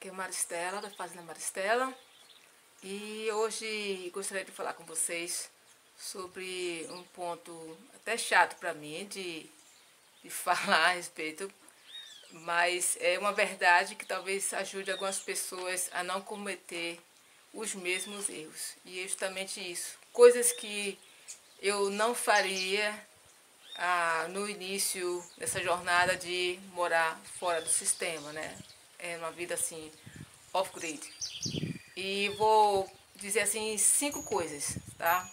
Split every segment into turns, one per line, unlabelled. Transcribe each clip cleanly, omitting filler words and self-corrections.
Aqui é Maristela, da Fazenda Maristela, e hoje gostaria de falar com vocês sobre um ponto até chato para mim de falar a respeito, mas é uma verdade que talvez ajude algumas pessoas a não cometer os mesmos erros. E é justamente isso, coisas que eu não faria no início dessa jornada de morar fora do sistema, né? É uma vida assim, off-grid. E vou dizer assim 5 coisas, tá?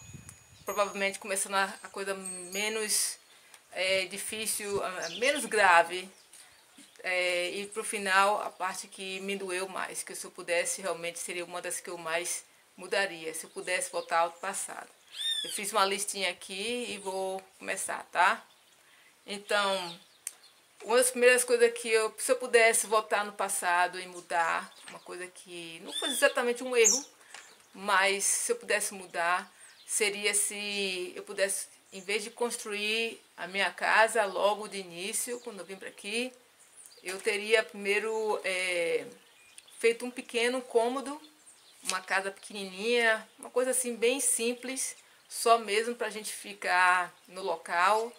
Provavelmente começando a coisa menos difícil, menos grave, e pro final a parte que me doeu mais, que se eu pudesse realmente seria uma das que eu mais mudaria, se eu pudesse voltar ao passado. Eu fiz uma listinha aqui e vou começar, tá? Então, uma das primeiras coisas que se eu pudesse voltar no passado e mudar, uma coisa que não fosse exatamente um erro, mas se eu pudesse mudar, seria se eu pudesse, em vez de construir a minha casa logo de início, quando eu vim para aqui, eu teria primeiro feito um pequeno cômodo, uma casa pequenininha, uma coisa assim bem simples, só mesmo para a gente ficar no local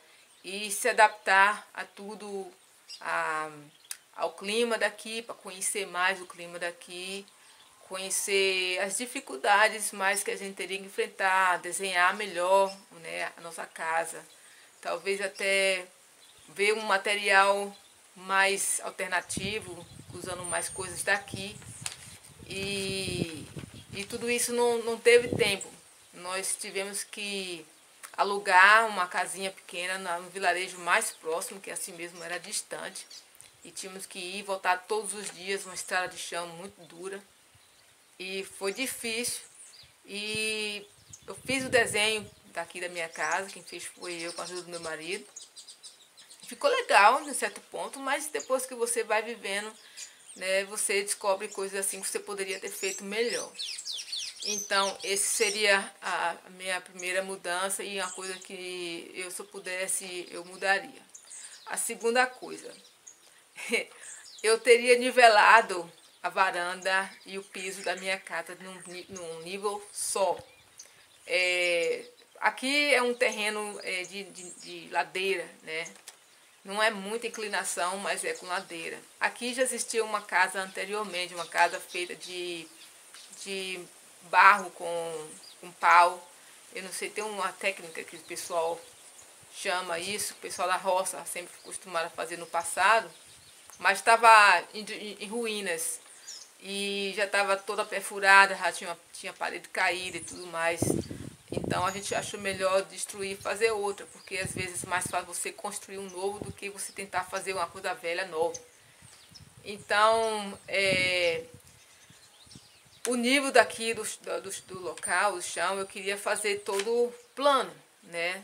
e se adaptar a tudo, ao clima daqui, para conhecer mais o clima daqui, conhecer as dificuldades mais que a gente teria que enfrentar, desenhar melhor, né, a nossa casa, talvez até ver um material mais alternativo, usando mais coisas daqui. E tudo isso não teve tempo. Nós tivemos que alugar uma casinha pequena no vilarejo mais próximo, que assim mesmo era distante. E tínhamos que ir e voltar todos os dias, uma estrada de chão muito dura. E foi difícil. E eu fiz o desenho daqui da minha casa, quem fez foi eu com a ajuda do meu marido. Ficou legal, de certo ponto, mas depois que você vai vivendo, né, você descobre coisas assim que você poderia ter feito melhor. Então, esse seria a minha primeira mudança e uma coisa que eu, se eu pudesse, eu mudaria. A segunda coisa, eu teria nivelado a varanda e o piso da minha casa num nível só. Aqui é um terreno de ladeira, né? Não é muita inclinação, mas é com ladeira. Aqui já existia uma casa anteriormente, uma casa feita de barro com pau. Eu não sei, tem uma técnica que o pessoal chama isso, o pessoal da roça sempre costumava fazer no passado, mas estava em ruínas e já estava toda perfurada, já tinha parede caída e tudo mais. Então a gente achou melhor destruir e fazer outra, porque às vezes é mais fácil você construir um novo do que você tentar fazer uma coisa velha nova. Então, o nível daqui do local, do chão, eu queria fazer todo plano, né?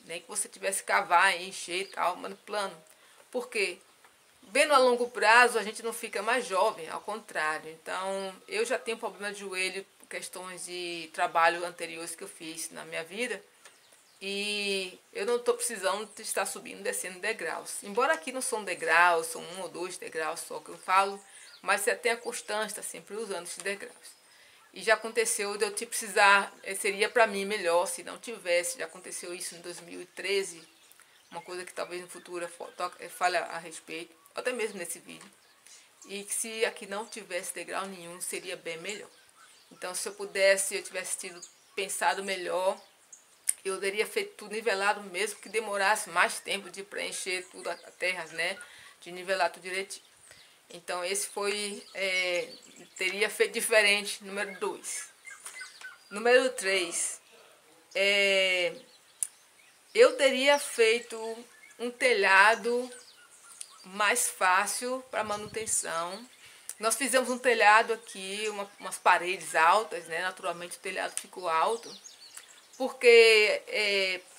Nem que você tivesse que cavar, encher e tal, mas plano. Por quê? Vendo a longo prazo, a gente não fica mais jovem, ao contrário. Então, eu já tenho problema de joelho por questões de trabalho anteriores que eu fiz na minha vida. E eu não estou precisando de estar subindo e descendo degraus. Embora aqui não são degraus, são 1 ou 2 degraus só que eu falo, mas você tem a constância, está sempre usando esses degraus. E já aconteceu de eu te precisar, seria para mim melhor se não tivesse, já aconteceu isso em 2013, uma coisa que talvez no futuro eu fale a respeito, até mesmo nesse vídeo. E que se aqui não tivesse degrau nenhum, seria bem melhor. Então, se eu pudesse, eu tivesse pensado melhor, eu teria feito tudo nivelado mesmo, que demorasse mais tempo de preencher tudo a terra, né? De nivelar tudo direitinho. Então, esse foi, teria feito diferente, número 2. Número 3, eu teria feito um telhado mais fácil para manutenção. Nós fizemos um telhado aqui, umas paredes altas, né? Naturalmente o telhado ficou alto, porque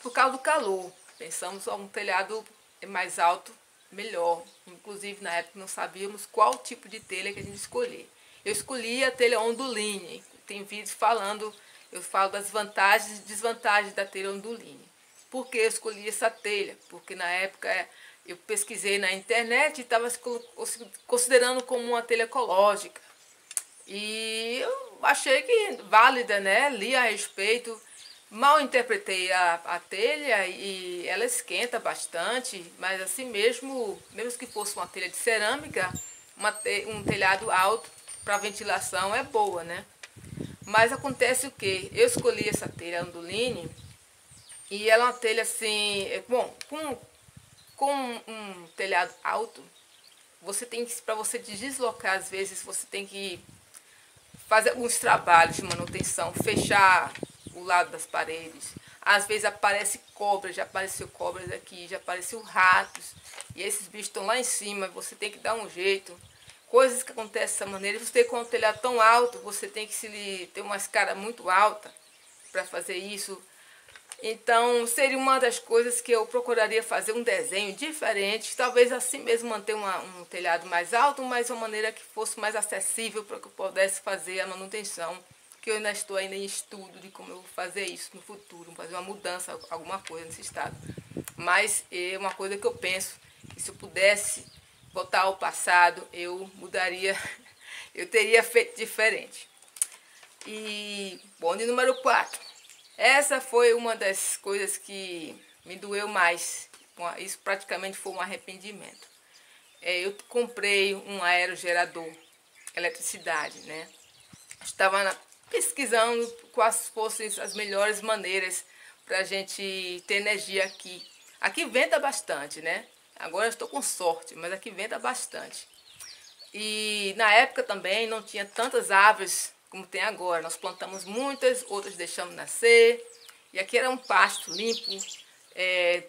por causa do calor. Pensamos um telhado mais alto, melhor. Inclusive na época não sabíamos qual tipo de telha que a gente escolher. Eu escolhi a telha Onduline. Tem vídeos falando, eu falo das vantagens e desvantagens da telha Onduline. Por que eu escolhi essa telha? Porque na época eu pesquisei na internet e estava considerando como uma telha ecológica. E eu achei que válida, né? Li a respeito, mal interpretei a telha e ela esquenta bastante, mas assim mesmo, mesmo que fosse uma telha de cerâmica, um telhado alto para ventilação é boa, né? Mas acontece o que? Eu escolhi essa telha Andoline e ela é uma telha assim, bom, com um telhado alto, você tem que, para você deslocar, às vezes você tem que fazer alguns trabalhos de manutenção, fechar o lado das paredes. Às vezes aparece cobra, já apareceu cobras aqui, já apareceu ratos. E esses bichos estão lá em cima, você tem que dar um jeito. Coisas que acontecem dessa maneira. Você com o telhado tão alto, você tem que ter uma escada muito alta para fazer isso. Então, seria uma das coisas que eu procuraria fazer um desenho diferente, talvez assim mesmo manter um telhado mais alto, mas de uma maneira que fosse mais acessível para que eu pudesse fazer a manutenção, que eu ainda estou ainda em estudo de como eu vou fazer isso no futuro, fazer uma mudança, alguma coisa nesse estado. Mas é uma coisa que eu penso, que se eu pudesse voltar ao passado, eu mudaria, eu teria feito diferente. E ponto número 4. Essa foi uma das coisas que me doeu mais. Isso praticamente foi um arrependimento. Eu comprei um aerogerador, eletricidade, né? Estava pesquisando quais fossem as melhores maneiras para a gente ter energia aqui. Aqui venta bastante, né? Agora eu estou com sorte, mas aqui venta bastante. E na época também não tinha tantas árvores como tem agora. Nós plantamos muitas, outras deixamos nascer. E aqui era um pasto limpo,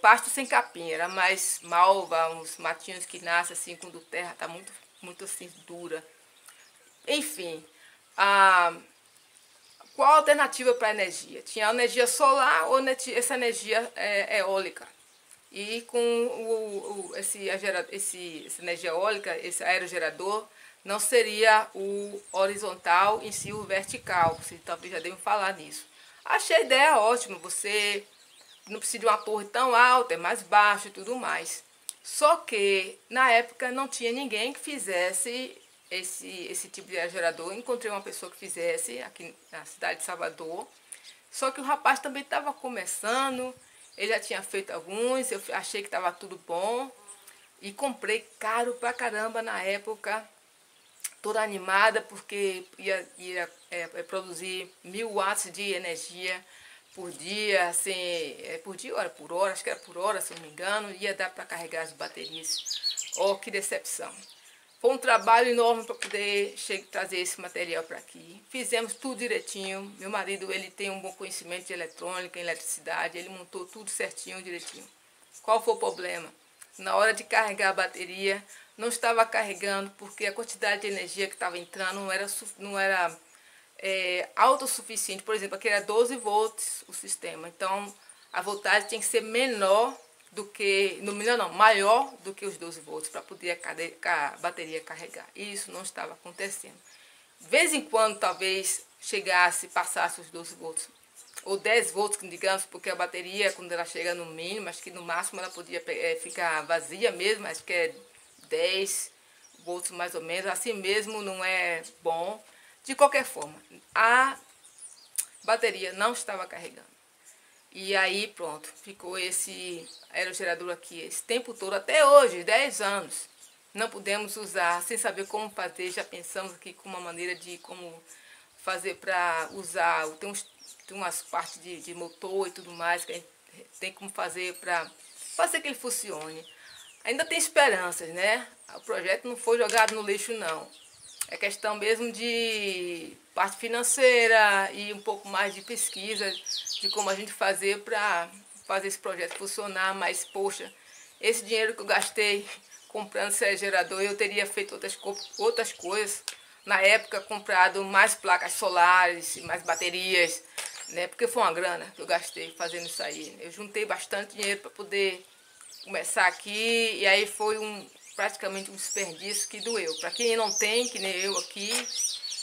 pasto sem capim, era mais malva, uns matinhos que nascem assim quando a terra está muito, muito assim dura. Enfim, qual a alternativa para a energia? Tinha a energia solar ou essa energia eólica. E com essa energia eólica, esse aerogerador, não seria o horizontal em si o vertical. Vocês talvez já devem falar nisso. Achei a ideia ótima, você não precisa de uma torre tão alta, é mais baixo e tudo mais. Só que na época não tinha ninguém que fizesse esse tipo de aerogerador. Encontrei uma pessoa que fizesse aqui na cidade de Salvador. Só que o rapaz também estava começando, ele já tinha feito alguns, eu achei que estava tudo bom. E comprei caro pra caramba na época, toda animada, porque ia produzir 1000 watts de energia por dia, assim, por dia, hora por hora, acho que era por hora, se eu não me engano, ia dar para carregar as baterias. Oh, que decepção. Foi um trabalho enorme para poder trazer esse material para aqui. Fizemos tudo direitinho. Meu marido, ele tem um bom conhecimento de eletrônica, eletricidade, ele montou tudo certinho, direitinho. Qual foi o problema? Na hora de carregar a bateria, não estava carregando porque a quantidade de energia que estava entrando não era autossuficiente. Por exemplo, aqui era 12 volts o sistema. Então, a voltagem tinha que ser menor do que, maior do que os 12 volts para poder a bateria carregar. E isso não estava acontecendo. De vez em quando, talvez, passasse os 12 volts. Ou 10 volts, digamos, porque a bateria, quando ela chega no mínimo, acho que no máximo ela podia ficar vazia mesmo, acho que é 10 volts mais ou menos. Assim mesmo não é bom. De qualquer forma, a bateria não estava carregando. E aí pronto, ficou esse aerogerador aqui esse tempo todo, até hoje, 10 anos. Não pudemos usar, sem saber como fazer, já pensamos aqui com uma maneira de como fazer para usar. Tem umas partes de motor e tudo mais que a gente tem como fazer para fazer que ele funcione. Ainda tem esperanças, né? O projeto não foi jogado no lixo, não. É questão mesmo de parte financeira e um pouco mais de pesquisa de como a gente fazer para fazer esse projeto funcionar. Mas, poxa, esse dinheiro que eu gastei comprando esse gerador, eu teria feito outras coisas. Na época, comprado mais placas solares, mais baterias, né? Porque foi uma grana que eu gastei fazendo isso aí. Eu juntei bastante dinheiro para poder começar aqui e aí foi praticamente um desperdício que doeu. Para quem não tem, que nem eu aqui,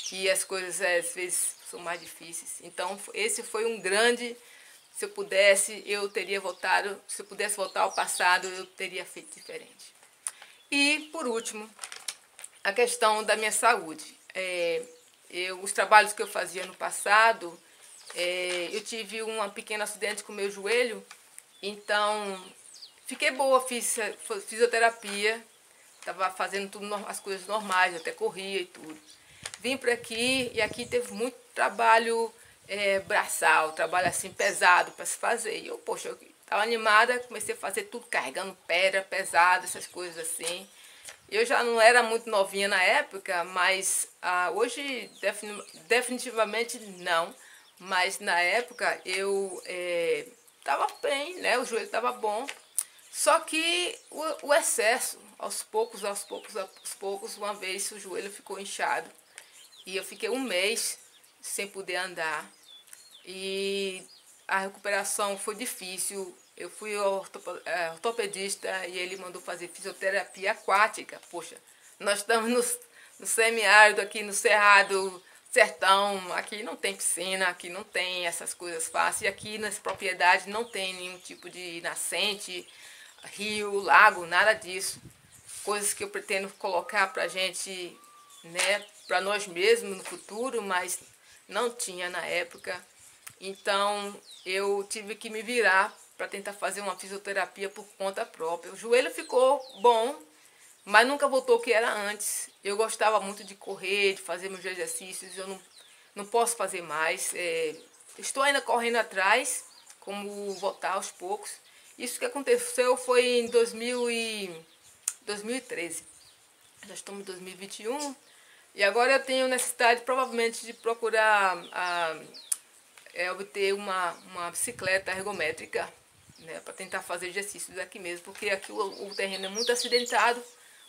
que as coisas às vezes são mais difíceis. Então esse foi um grande, se eu pudesse voltar ao passado, eu teria feito diferente. E por último, a questão da minha saúde. os trabalhos que eu fazia no passado, eu tive um pequeno acidente com o meu joelho, então fiquei boa, fiz fisioterapia, estava fazendo tudo, as coisas normais, até corria e tudo. Vim para aqui e aqui teve muito trabalho braçal, trabalho assim pesado para se fazer. E eu, poxa, eu estava animada, comecei a fazer tudo carregando pedra pesada, essas coisas assim. Eu já não era muito novinha na época, mas hoje definitivamente não. Mas na época eu estava bem, né? O joelho estava bom. Só que o excesso, aos poucos, uma vez o joelho ficou inchado. E eu fiquei um mês sem poder andar. E a recuperação foi difícil. Eu fui ao ortopedista e ele mandou fazer fisioterapia aquática. Poxa, nós estamos no semiárido aqui, no Cerrado, Sertão. Aqui não tem piscina, aqui não tem essas coisas fáceis. E aqui nessa propriedade não tem nenhum tipo de nascente, rio, lago, nada disso. Coisas que eu pretendo colocar pra gente, né, para nós mesmos no futuro, mas não tinha na época. Então eu tive que me virar para tentar fazer uma fisioterapia por conta própria. O joelho ficou bom, mas nunca voltou o que era antes. Eu gostava muito de correr, de fazer meus exercícios, eu não posso fazer mais. Estou ainda correndo atrás, como voltar aos poucos. Isso que aconteceu foi em 2013. Já estamos em 2021 e agora eu tenho necessidade provavelmente de procurar obter uma bicicleta ergométrica, né, para tentar fazer exercícios aqui mesmo, porque aqui o terreno é muito acidentado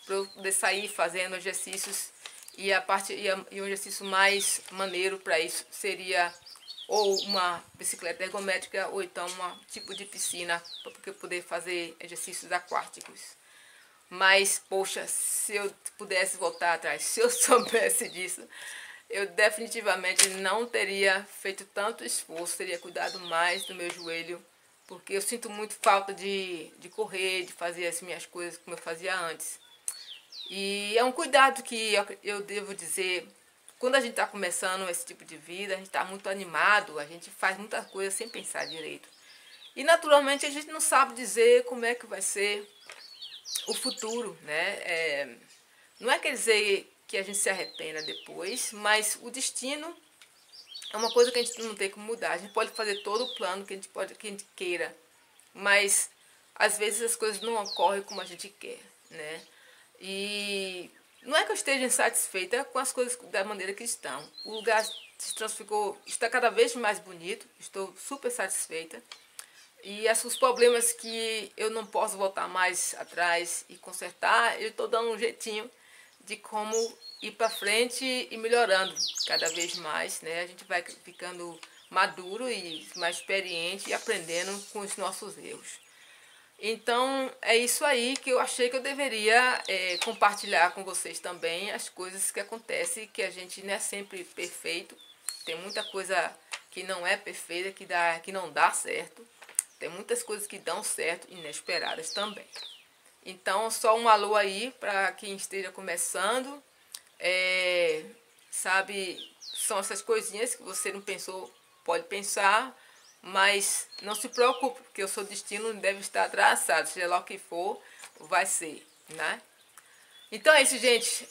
para eu poder sair fazendo exercícios e o exercício mais maneiro para isso seria ou uma bicicleta ergométrica ou então um tipo de piscina para poder fazer exercícios aquáticos. Mas, poxa, se eu pudesse voltar atrás, se eu soubesse disso, eu definitivamente não teria feito tanto esforço, teria cuidado mais do meu joelho, porque eu sinto muito falta de correr, de fazer as minhas coisas como eu fazia antes. E é um cuidado que eu devo dizer, quando a gente está começando esse tipo de vida, a gente está muito animado, a gente faz muita coisa sem pensar direito. E naturalmente a gente não sabe dizer como é que vai ser o futuro, né? Não é quer dizer que a gente se arrependa depois, mas o destino é uma coisa que a gente não tem como mudar. A gente pode fazer todo o plano que a gente queira, mas às vezes as coisas não ocorrem como a gente quer, né? E não é que eu esteja insatisfeita com as coisas da maneira que estão. O lugar se transformou, está cada vez mais bonito, estou super satisfeita. E os problemas que eu não posso voltar mais atrás e consertar, eu estou dando um jeitinho de como ir para frente e melhorando cada vez mais, né? A gente vai ficando maduro e mais experiente e aprendendo com os nossos erros. Então é isso aí que eu achei que eu deveria compartilhar com vocês também, as coisas que acontecem, que a gente não é sempre perfeito, tem muita coisa que não é perfeita, que não dá certo. Tem muitas coisas que dão certo, inesperadas também. Então, só um alô aí para quem esteja começando. Sabe, são essas coisinhas que você não pensou, pode pensar, mas não se preocupe, porque o seu destino deve estar traçado. Seja lá o que for, vai ser, né? Então é isso, gente.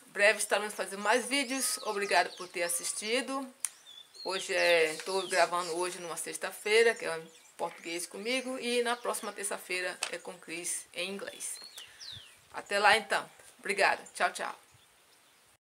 Breve estaremos fazendo mais vídeos. Obrigado por ter assistido. Hoje estou gravando hoje numa sexta-feira, que é português comigo, e na próxima terça-feira é com Cris em inglês. Até lá então. Obrigada. Tchau, tchau.